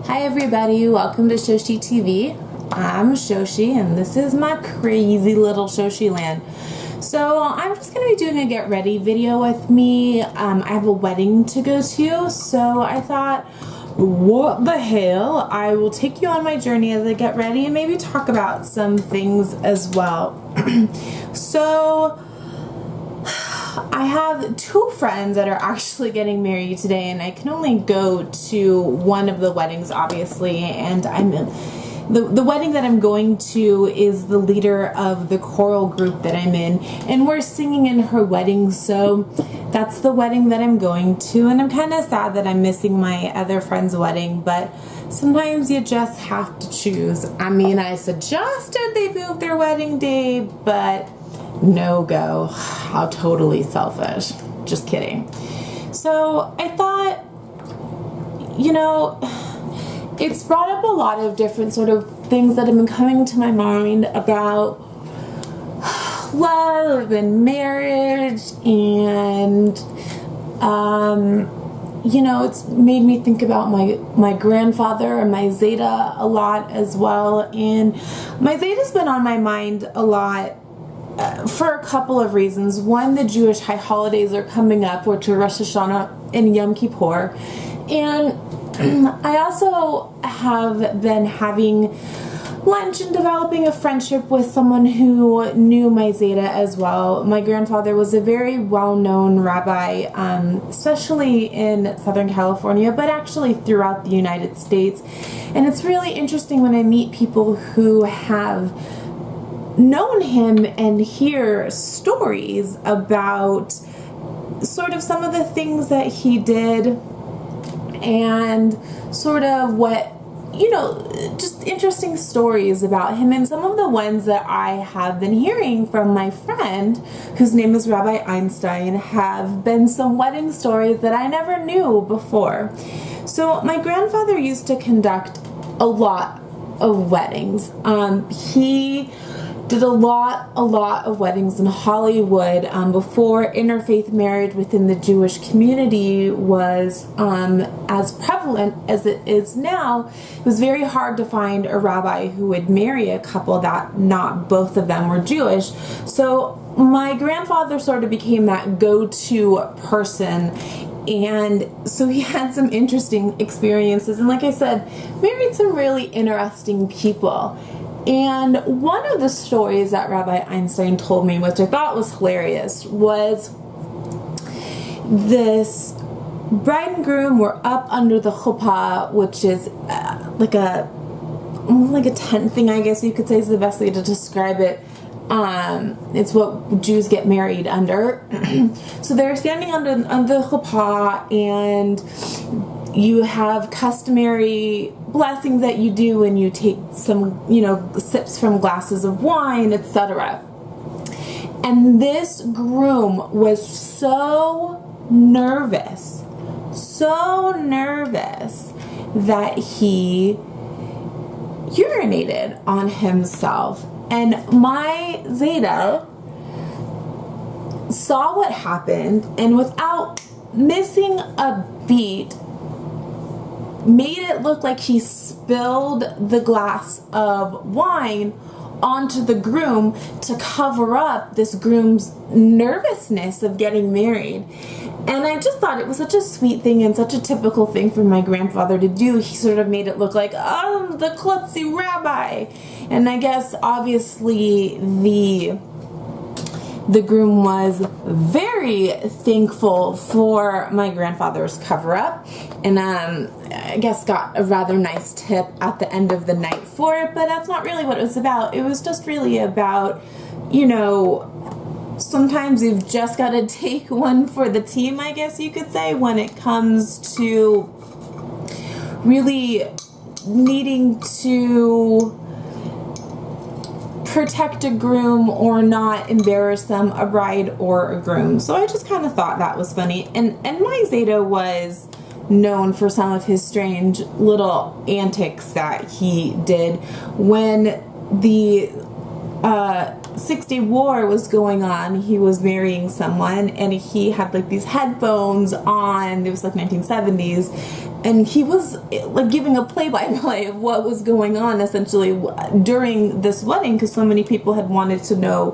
Hi everybody, welcome to ShoshieTV. I'm Shoshie and this is my crazy little ShoshieLand. So I'm just going to be doing a get ready video with me. I have a wedding to go to, so I thought, what the hell? I will take you on my journey as I get ready and maybe talk about some things as well. So I have two friends that are actually getting married today, and I can only go to one of the weddings, obviously, and the wedding that I'm going to is the leader of the choral group that I'm in, and we're singing in her wedding, so that's the wedding that I'm going to, and I'm kind of sad that I'm missing my other friend's wedding, but sometimes you just have to choose. I mean, I suggested they move their wedding day, but no go. How totally selfish. Just kidding. So I thought, you know, it's brought up a lot of different sort of things that have been coming to my mind about love and marriage, and you know, it's made me think about my grandfather and my Zeta a lot as well, and my Zeta's been on my mind a lot for a couple of reasons. One, the Jewish high holidays are coming up, which are Rosh Hashanah and Yom Kippur, and I also have been having lunch and developing a friendship with someone who knew my Zeta as well. My grandfather was a very well-known rabbi, especially in Southern California, but actually throughout the United States. And it's really interesting when I meet people who have known him and hear stories about sort of some of the things that he did and sort of what, you know, just interesting stories about him. And some of the ones that I have been hearing from my friend, whose name is Rabbi Einstein, have been some wedding stories that I never knew before. So my grandfather used to conduct a lot of weddings. He did a lot of weddings in Hollywood before interfaith marriage within the Jewish community was as prevalent as it is now. It was very hard to find a rabbi who would marry a couple that not both of them were Jewish. So my grandfather sort of became that go-to person, and so he had some interesting experiences, and like I said, married some really interesting people. And one of the stories that Rabbi Einstein told me, which I thought was hilarious, was this bride and groom were up under the chuppah, which is like a tent thing, I guess you could say is the best way to describe it. It's what Jews get married under. So they're standing under the chuppah, and you have customary blessings that you do when you take some, you know, sips from glasses of wine, etc. And this groom was so nervous that he urinated on himself. And my Zeta saw what happened, and without missing a beat, made it look like he spilled the glass of wine onto the groom to cover up this groom's nervousness of getting married. And I just thought it was such a sweet thing and such a typical thing for my grandfather to do. He sort of made it look like, oh, the klutzy rabbi. And I guess obviously the groom was very thankful for my grandfather's cover-up, and I guess got a rather nice tip at the end of the night for it, but that's not really what it was about. It was just really about, you know, sometimes you've just got to take one for the team, I guess you could say, when it comes to really needing to protect a groom or not embarrass them, a bride or a groom. So I just kind of thought that was funny. And my Zeta was known for some of his strange little antics that he did when the Six-Day War was going on. He was marrying someone, and he had like these headphones on. It was like 1970s, and he was like giving a play-by-play of what was going on essentially during this wedding, because so many people had wanted to know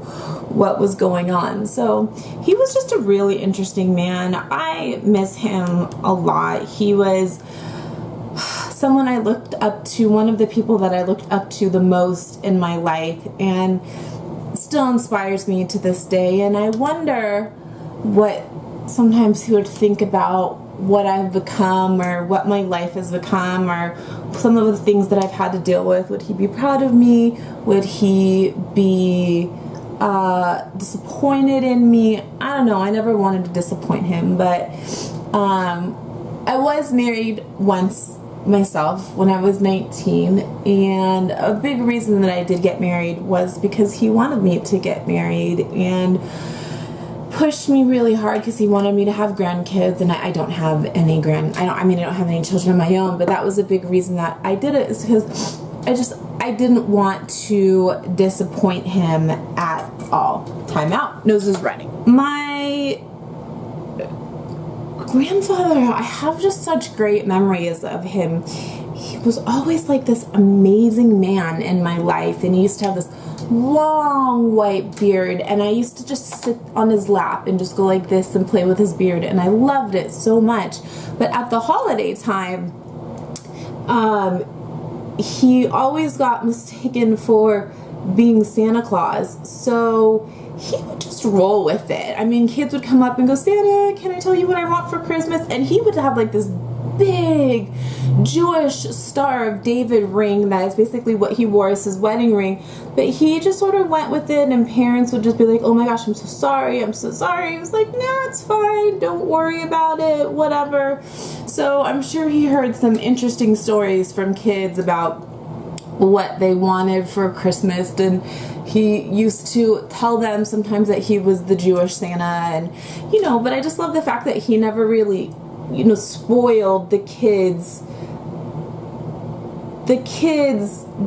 what was going on. So he was just a really interesting man. I miss him a lot. He was someone I looked up to, one of the people that I looked up to the most in my life, and still inspires me to this day. And I wonder what sometimes he would think about what I've become, or what my life has become, or some of the things that I've had to deal with. Would he be proud of me? Would he be disappointed in me? I don't know. I never wanted to disappoint him, but I was married once myself when I was 19, and a big reason that I did get married was because he wanted me to get married and pushed me really hard, because he wanted me to have grandkids, and I don't have any I don't have any children of my own, but that was a big reason that I did it, is because I didn't want to disappoint him at all. Time out. Nose is running. My grandfather, I have just such great memories of him. He was always like this amazing man in my life, and he used to have this long white beard, and I used to just sit on his lap and just go like this and play with his beard, and I loved it so much. But at the holiday time, he always got mistaken for being Santa Claus, so he would just roll with it. I mean, kids would come up and go, Santa, can I tell you what I want for Christmas? And he would have like this big Jewish Star of David ring that is basically what he wore as his wedding ring. But he just sort of went with it, and parents would just be like, oh my gosh, I'm so sorry, I'm so sorry. He was like, nah, it's fine, don't worry about it, whatever. So I'm sure he heard some interesting stories from kids about what they wanted for Christmas, and he used to tell them sometimes that he was the Jewish Santa, and but I just love the fact that he never really spoiled the kids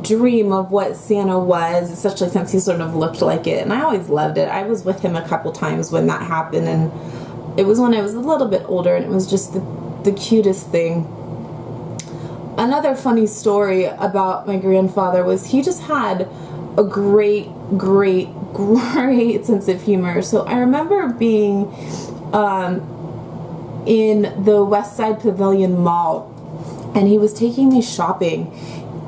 dream of what Santa was, especially since he sort of looked like it, and I always loved it. I was with him a couple times when that happened, and it was when I was a little bit older, and it was just the cutest thing. Another funny story about my grandfather was he just had a great sense of humor. So I remember being in the West Side Pavilion Mall, and he was taking me shopping,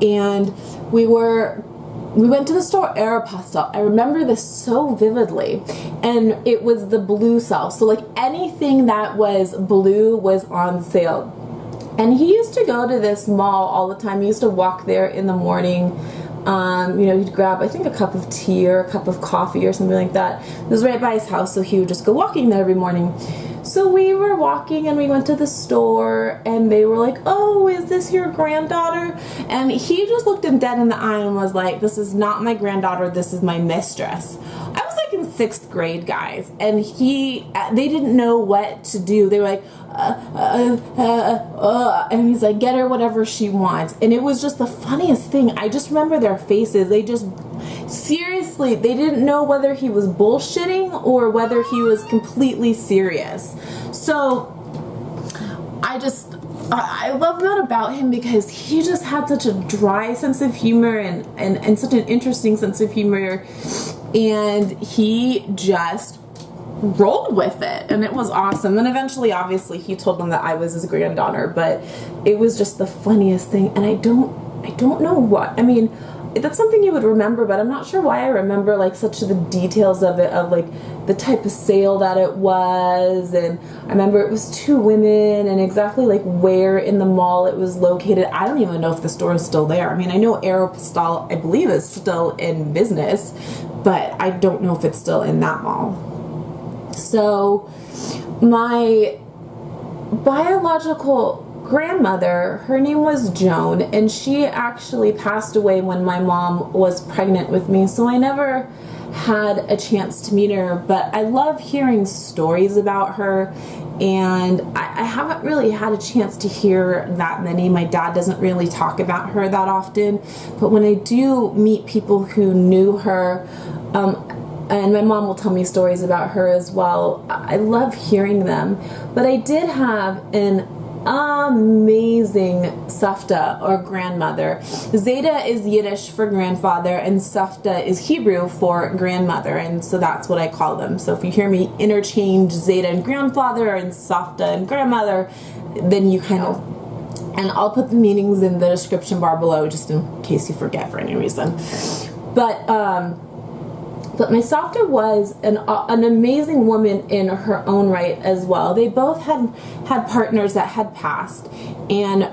and we went to the store Aeropostale. I remember this so vividly, and it was the blue sale. So like anything that was blue was on sale. And he used to go to this mall all the time. He used to walk there in the morning. He'd grab, I think, a cup of tea or a cup of coffee or something like that. It was right by his house, so he would just go walking there every morning. So we were walking, and we went to the store, and they were like, oh, is this your granddaughter? And he just looked him dead in the eye and was like, this is not my granddaughter, this is my mistress. I was like in 6th grade, guys, and they didn't know what to do. They were like, and he's like, get her whatever she wants. And it was just the funniest thing. I just remember their faces. They just, seriously, they didn't know whether he was bullshitting or whether he was completely serious. So I love that about him, because he just had such a dry sense of humor and such an interesting sense of humor, and he just rolled with it, and it was awesome. And eventually, obviously, he told them that I was his granddaughter, but it was just the funniest thing. And I don't know what, I mean, that's something you would remember, but I'm not sure why I remember like such the details of it, of like the type of sale that it was. And I remember it was 2 women, and exactly like where in the mall it was located. I don't even know if the store is still there. I mean, I know Aeropostale, I believe, is still in business, but I don't know if it's still in that mall. So my biological grandmother, her name was Joan, and she actually passed away when my mom was pregnant with me, so I never had a chance to meet her. But I love hearing stories about her, and I haven't really had a chance to hear that many. My dad doesn't really talk about her that often, but when I do meet people who knew her, and my mom will tell me stories about her as well. I love hearing them. But I did have an amazing Safta, or grandmother. Zeta is Yiddish for grandfather, and Safta is Hebrew for grandmother, and so that's what I call them. So if you hear me interchange Zeta and grandfather and Safta and grandmother, then you kind of, and I'll put the meanings in the description bar below just in case you forget for any reason. But my Safta was an amazing woman in her own right as well. They both had partners that had passed, and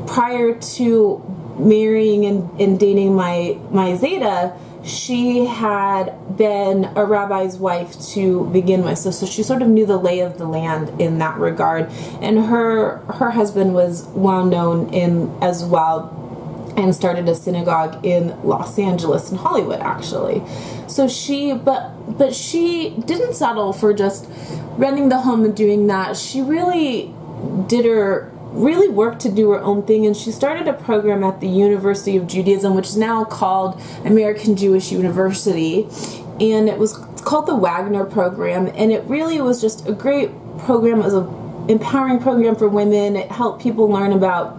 prior to marrying and dating my Zeta, she had been a rabbi's wife to begin with, so she sort of knew the lay of the land in that regard. And her husband was well known as well, and started a synagogue in Los Angeles and Hollywood, actually. So but she didn't settle for just renting the home and doing that. She really worked to do her own thing, and she started a program at the University of Judaism, which is now called American Jewish University, and it's called the Wagner Program, and it really was just a great program. It was an empowering program for women. It helped people learn about,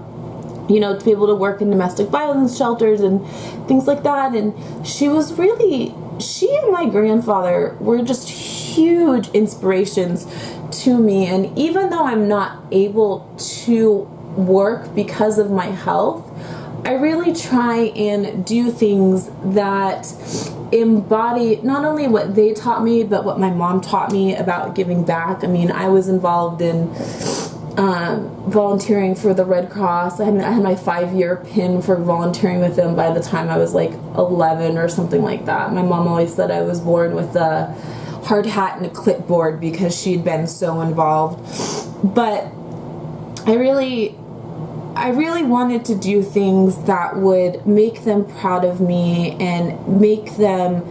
to be able to work in domestic violence shelters and things like that. And she and my grandfather were just huge inspirations to me. And even though I'm not able to work because of my health, I really try and do things that embody not only what they taught me, but what my mom taught me about giving back. I mean, I was involved in volunteering for the Red Cross. I had my 5-year pin for volunteering with them by the time I was like 11 or something like that. My mom always said I was born with a hard hat and a clipboard because she'd been so involved. But I really wanted to do things that would make them proud of me and make them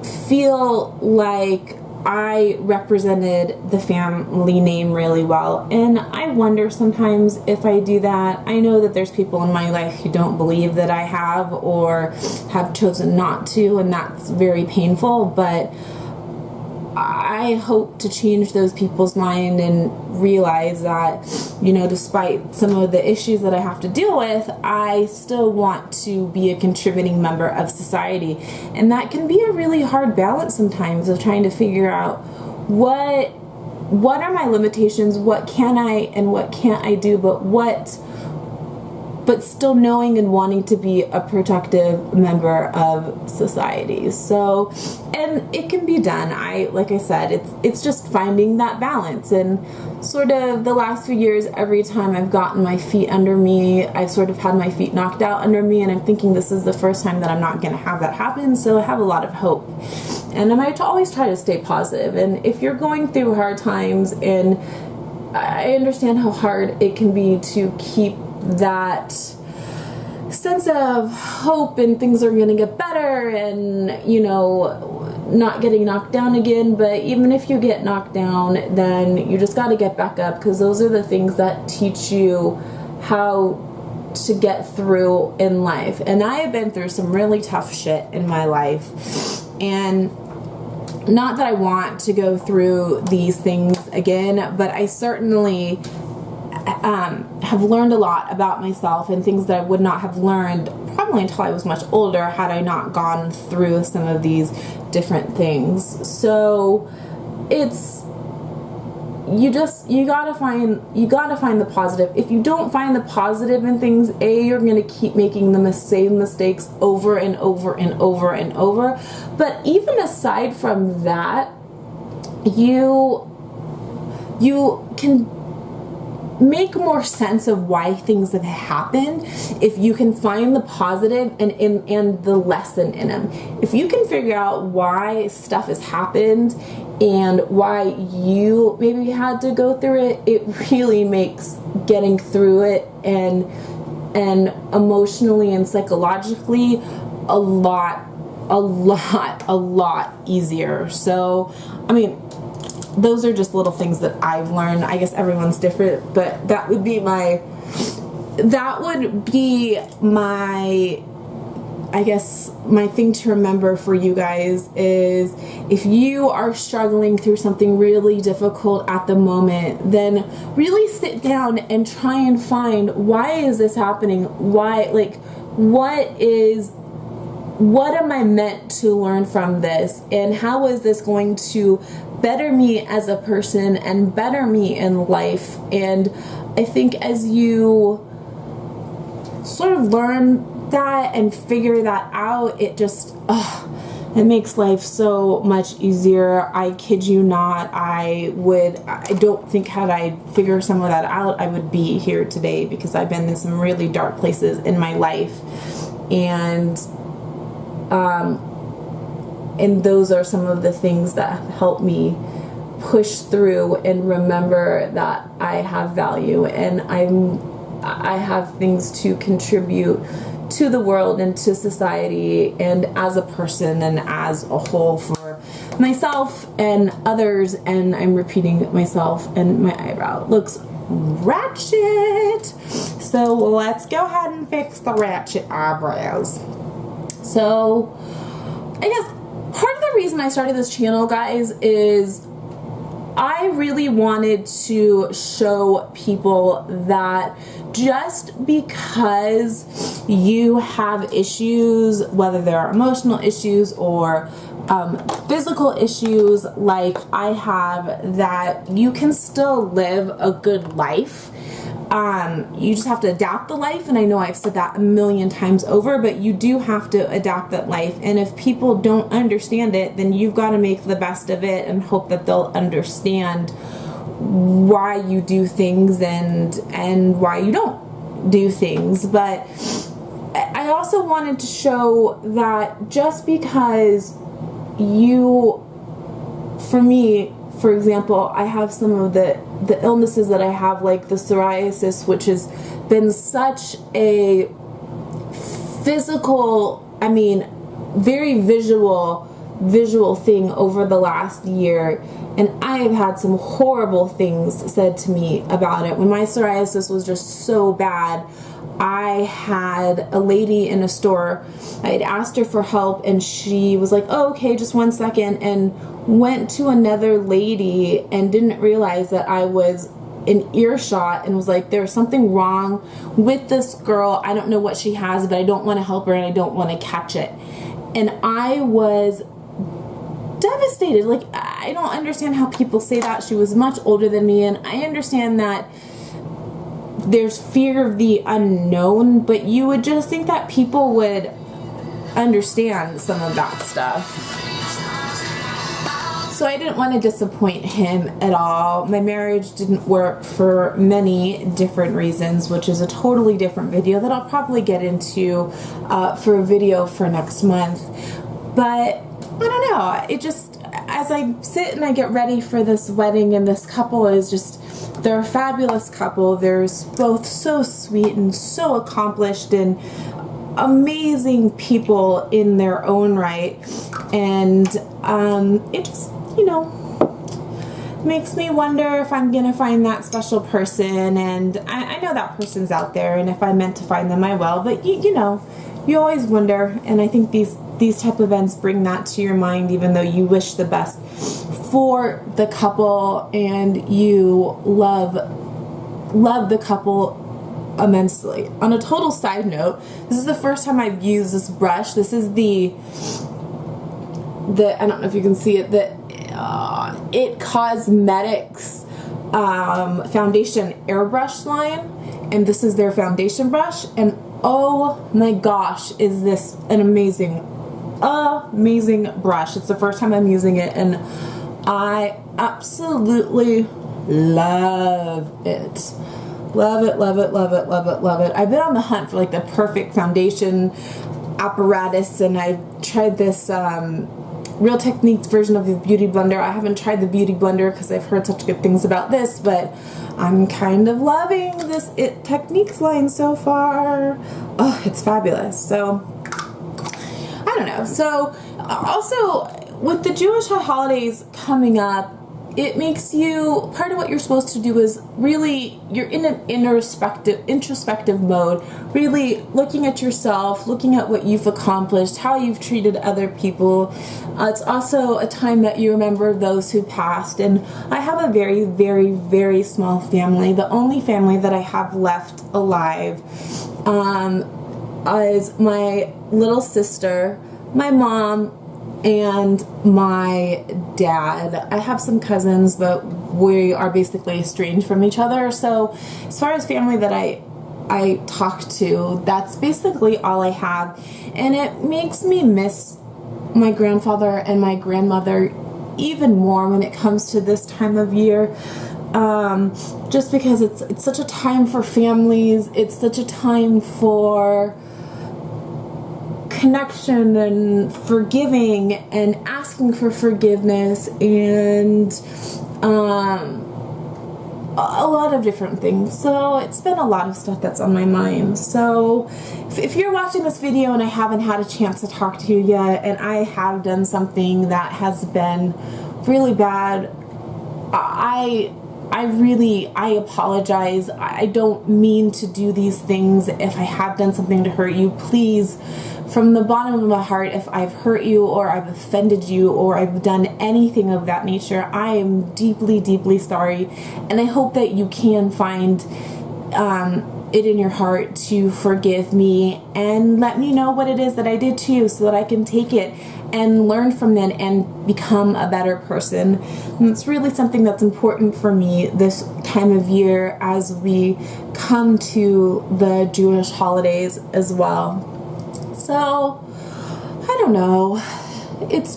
feel like I represented the family name really well. And I wonder sometimes if I do that. I know that there's people in my life who don't believe that I have, or have chosen not to, and that's very painful, but I hope to change those people's mind and realize that, despite some of the issues that I have to deal with, I still want to be a contributing member of society. And that can be a really hard balance sometimes, of trying to figure out what are my limitations, what can I and what can't I do, but still knowing and wanting to be a productive member of society. So, and it can be done. Like I said, it's just finding that balance. And sort of the last few years, every time I've gotten my feet under me, I've sort of had my feet knocked out under me, and I'm thinking this is the first time that I'm not going to have that happen. So I have a lot of hope. And I might always try to stay positive. And if you're going through hard times, and I understand how hard it can be to keep that sense of hope and things are going to get better, and not getting knocked down again. But even if you get knocked down, then you just got to get back up, because those are the things that teach you how to get through in life. And I have been through some really tough shit in my life, and not that I want to go through these things again, but I certainly have learned a lot about myself, and things that I would not have learned probably until I was much older had I not gone through some of these different things. So it's, you gotta find the positive. If you don't find the positive in things, you're gonna keep making the same mistakes over and over and over and over. But even aside from that, you can make more sense of why things have happened if you can find the positive and the lesson in them. If you can figure out why stuff has happened and why you maybe had to go through it, it really makes getting through it and emotionally and psychologically a lot easier. So, I mean, those are just little things that I've learned. I guess everyone's different, but that would be my I guess my thing to remember for you guys is, if you are struggling through something really difficult at the moment, then really sit down and try and find, why is this happening? Why, like, what am I meant to learn from this? And how is this going to better me as a person and better me in life? And I think as you sort of learn that and figure that out, it just, it makes life so much easier. I kid you not. I don't think, had I figured some of that out, I would be here today, because I've been in some really dark places in my life. And those are some of the things that have helped me push through and remember that I have value, and I have things to contribute to the world and to society and as a person and as a whole, for myself and others. And I'm repeating myself, and my eyebrow looks ratchet, so let's go ahead and fix the ratchet eyebrows. So I guess part of the reason I started this channel, guys, is I really wanted to show people that just because you have issues, whether they're emotional issues or physical issues like I have, that you can still live a good life. You just have to adapt the life, and I know I've said that a million times over, but you do have to adapt that life. And if people don't understand it, then you've got to make the best of it and hope that they'll understand why you do things and why you don't do things. But I also wanted to show that just because for me, for example, I have some of the illnesses that I have, like the psoriasis, which has been such a physical, I mean, very visual thing over the last year. And I have had some horrible things said to me about it. When my psoriasis was just so bad, I had a lady in a store, I had asked her for help, and she was like, oh, okay, just 1 second, and went to another lady and didn't realize that I was in earshot, and was like, there's something wrong with this girl. I don't know what she has, but I don't want to help her, and I don't want to catch it. And I was devastated. Like, I don't understand how people say that. She was much older than me, and I understand that there's fear of the unknown, but you would just think that people would understand some of that stuff. So I didn't want to disappoint him at all. My marriage didn't work for many different reasons, which is a totally different video that I'll probably get into for a video for next month. But I don't know, it just, as I sit and I get ready for this wedding, and this couple is just, they're a fabulous couple. They're both so sweet and so accomplished and amazing people in their own right. And it just, makes me wonder if I'm gonna find that special person. And I know that person's out there, and if I'm meant to find them, I will. But you always wonder, and I think these type of events bring that to your mind, even though you wish the best for the couple and you love the couple immensely. On a total side note, this is the first time I've used this brush. This is the I don't know if you can see it, the It Cosmetics foundation airbrush line, and this is their foundation brush, and oh my gosh, is this an amazing brush. It's the first time I'm using it, and I absolutely love it. Love it, love it, love it, love it, love it. I've been on the hunt for like the perfect foundation apparatus, and I've tried this Real Techniques version of the Beauty Blender. I haven't tried the Beauty Blender because I've heard such good things about this, but I'm kind of loving this It Techniques line so far. Oh, it's fabulous. So, I don't know. So, also, with the Jewish holidays coming up, it makes you, part of what you're supposed to do is really, you're in an introspective mode, really looking at yourself, looking at what you've accomplished, how you've treated other people. It's also a time that you remember those who passed, and I have a very, very, very small family. The only family that I have left alive is my little sister, my mom, and my dad. I have some cousins, but we are basically estranged from each other. So as far as family that I talk to, that's basically all I have. And it makes me miss my grandfather and my grandmother even more when it comes to this time of year. Just because it's such a time for families. It's such a time for connection and forgiving and asking for forgiveness and a lot of different things. So it's been a lot of stuff that's on my mind. So if you're watching this video and I haven't had a chance to talk to you yet, and I have done something that has been really bad, I apologize. I don't mean to do these things. If I have done something to hurt you, please, from the bottom of my heart, if I've hurt you or I've offended you or I've done anything of that nature, I am deeply, deeply sorry. And I hope that you can find it in your heart to forgive me and let me know what it is that I did to you so that I can take it and learn from it and become a better person. And it's really something that's important for me this time of year as we come to the Jewish holidays as well. So, I don't know. It's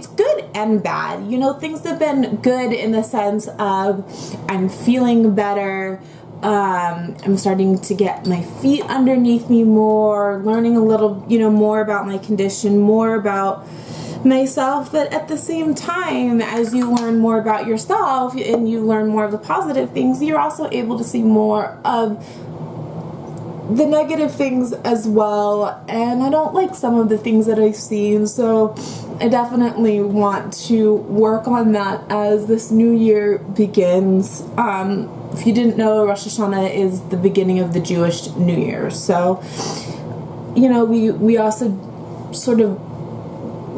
good and bad. You know, things have been good in the sense of I'm feeling better. I'm starting to get my feet underneath me more, learning a little, more about my condition, more about myself. But at the same time, as you learn more about yourself and you learn more of the positive things, you're also able to see more of the negative things as well. And I don't like some of the things that I've seen, so I definitely want to work on that as this new year begins. If you didn't know, Rosh Hashanah is the beginning of the Jewish New Year. So, we also sort of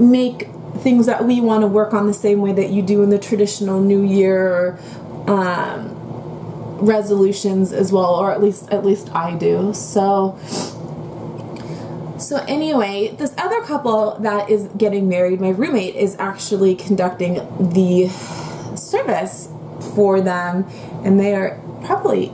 make things that we want to work on the same way that you do in the traditional New Year resolutions as well, or at least I do. So anyway, this other couple that is getting married, my roommate is actually conducting the service for them, and they are probably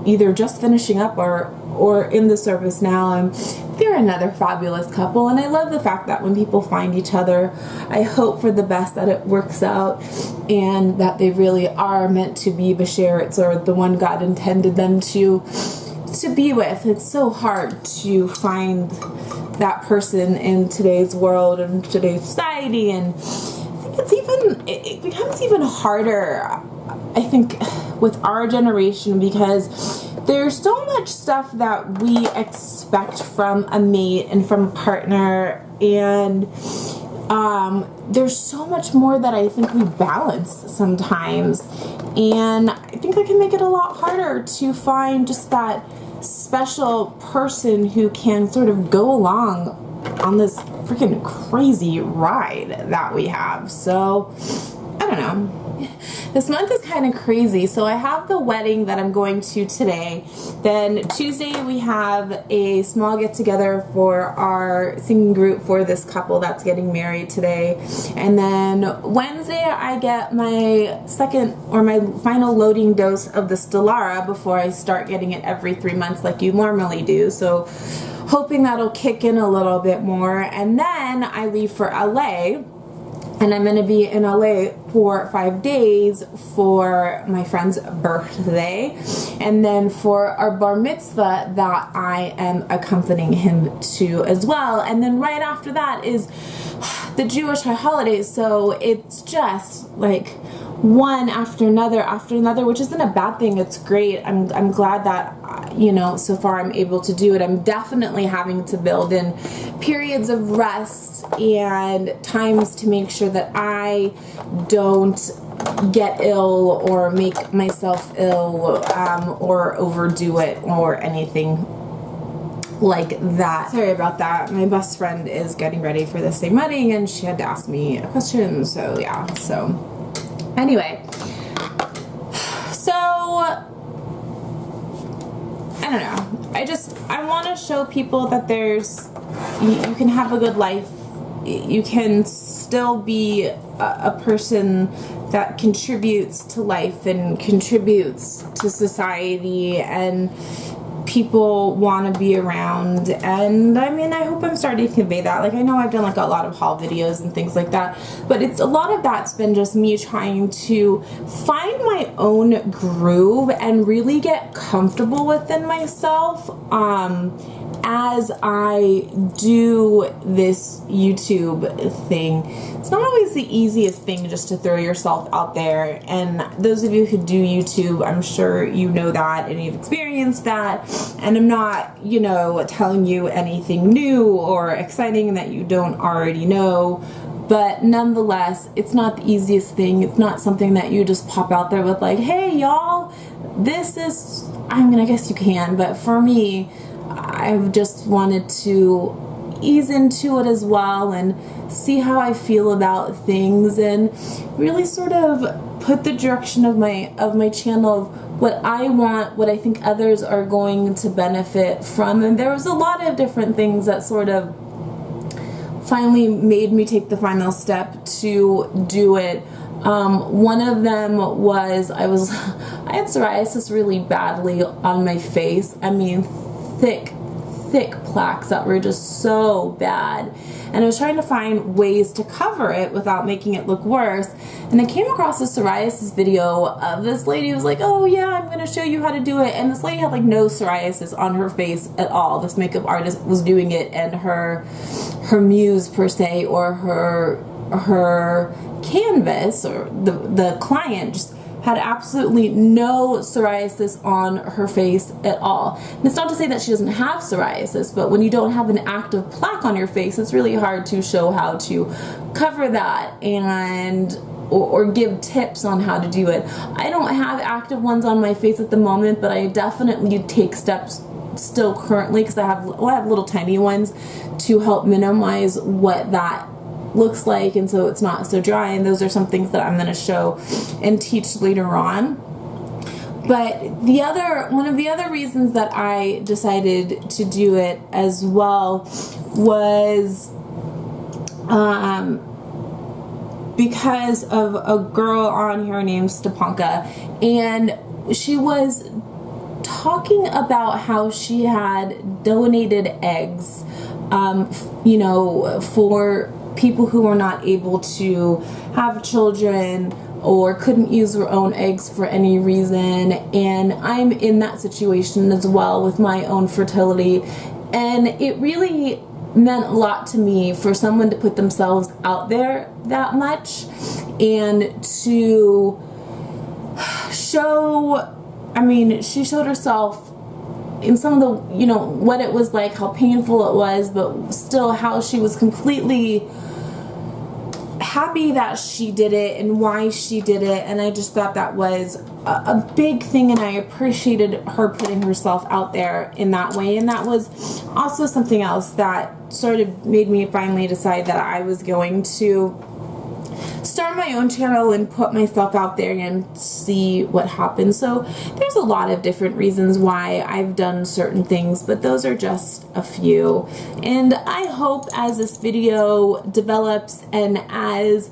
either just finishing up or in the service now. And they're another fabulous couple, and I love the fact that when people find each other, I hope for the best that it works out and that they really are meant to be B'Sheretz, or the one God intended them to be with. It's so hard to find that person in today's world and today's society, and I think it becomes even harder, I think, with our generation, because there's so much stuff that we expect from a mate and from a partner, and there's so much more that I think we balance sometimes, and I think that can make it a lot harder to find just that special person who can sort of go along on this freaking crazy ride that we have. So, I don't know. This month is kind of crazy. So I have the wedding that I'm going to today. Then Tuesday we have a small get-together for our singing group for this couple that's getting married today. And then Wednesday I get my second or my final loading dose of the Stellara before I start getting it every 3 months like you normally do. So hoping that'll kick in a little bit more. And then I leave for LA. And I'm going to be in LA for 5 days for my friend's birthday. And then for our bar mitzvah that I am accompanying him to as well. And then right after that is the Jewish holidays. So it's just like one after another, which isn't a bad thing. It's great. I'm glad that, you know, so far I'm able to do it. I'm definitely having to build in periods of rest and times to make sure that I don't get ill or make myself ill, or overdo it or anything like that. Sorry about that. My best friend is getting ready for this same wedding and she had to ask me a question, so yeah. So anyway, so I don't know. I want to show people that you can have a good life. You can still be a person that contributes to life and contributes to society, and people want to be around. And I mean, I hope I'm starting to convey that. Like, I know I've done like a lot of haul videos and things like that, but it's a lot of that's been just me trying to find my own groove and really get comfortable within myself as I do this YouTube thing. It's not always the easiest thing just to throw yourself out there, and those of you who do YouTube, I'm sure you know that and you've experienced that, and I'm not, you know, telling you anything new or exciting that you don't already know, but nonetheless, it's not the easiest thing. It's not something that you just pop out there with like, hey y'all, this is, I mean, I guess you can, but for me, I've just wanted to ease into it as well and see how I feel about things, and really sort of put the direction of my channel of what I want, what I think others are going to benefit from. And there was a lot of different things that sort of finally made me take the final step to do it. One of them was I had psoriasis really badly on my face. I mean, thick plaques that were just so bad, and I was trying to find ways to cover it without making it look worse, and I came across a psoriasis video of this lady who was like, oh yeah, I'm gonna show you how to do it, and this lady had like no psoriasis on her face at all. This makeup artist was doing it, and her muse per se, or her canvas, or the client, just had absolutely no psoriasis on her face at all. And it's not to say that she doesn't have psoriasis, but when you don't have an active plaque on your face, it's really hard to show how to cover that and or give tips on how to do it. I don't have active ones on my face at the moment, but I definitely take steps still currently, because I have little tiny ones to help minimize what that looks like, and so it's not so dry, and those are some things that I'm going to show and teach later on. But one of the other reasons that I decided to do it as well was because of a girl on here named Stepanka, and she was talking about how she had donated eggs, you know, for people who were not able to have children or couldn't use their own eggs for any reason. And I'm in that situation as well with my own fertility, and it really meant a lot to me for someone to put themselves out there that much and to show, I mean, she showed herself in some of the, you know, what it was like, how painful it was, but still how she was completely happy that she did it and why she did it. And I just thought that was a big thing, and I appreciated her putting herself out there in that way. And that was also something else that sort of made me finally decide that I was going to start my own channel and put myself out there and see what happens. So there's a lot of different reasons why I've done certain things, but those are just a few. And I hope as this video develops and as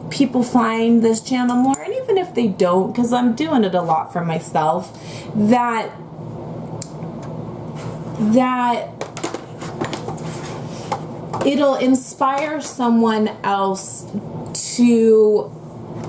people find this channel more, and even if they don't, because I'm doing it a lot for myself, that it'll inspire someone else to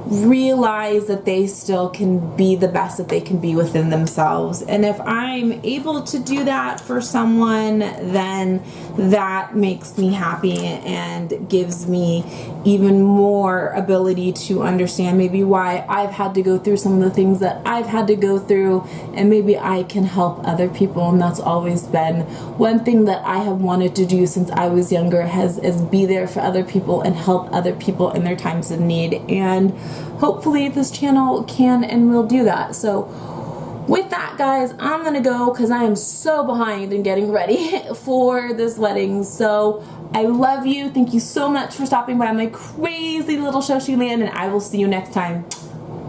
realize that they still can be the best that they can be within themselves. And if I'm able to do that for someone, then that makes me happy and gives me even more ability to understand maybe why I've had to go through some of the things that I've had to go through, and maybe I can help other people. And that's always been one thing that I have wanted to do since I was younger, is be there for other people and help other people in their times of need. And hopefully this channel can and will do that. So with that, guys, I'm gonna go because I am so behind in getting ready for this wedding. So I love you. Thank you so much for stopping by my crazy little ShoshieLand, and I will see you next time.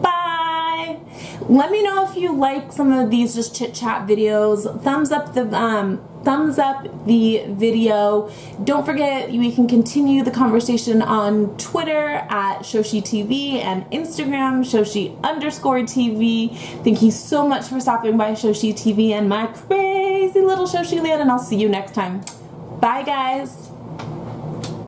Bye. Let me know if you like some of these just chit chat videos. Thumbs up the video. Don't forget, we can continue the conversation on Twitter at ShoshieTV and Instagram Shoshie_TV. Thank you so much for stopping by ShoshieTV and my crazy little ShoshieLand, and I'll see you next time. Bye, guys.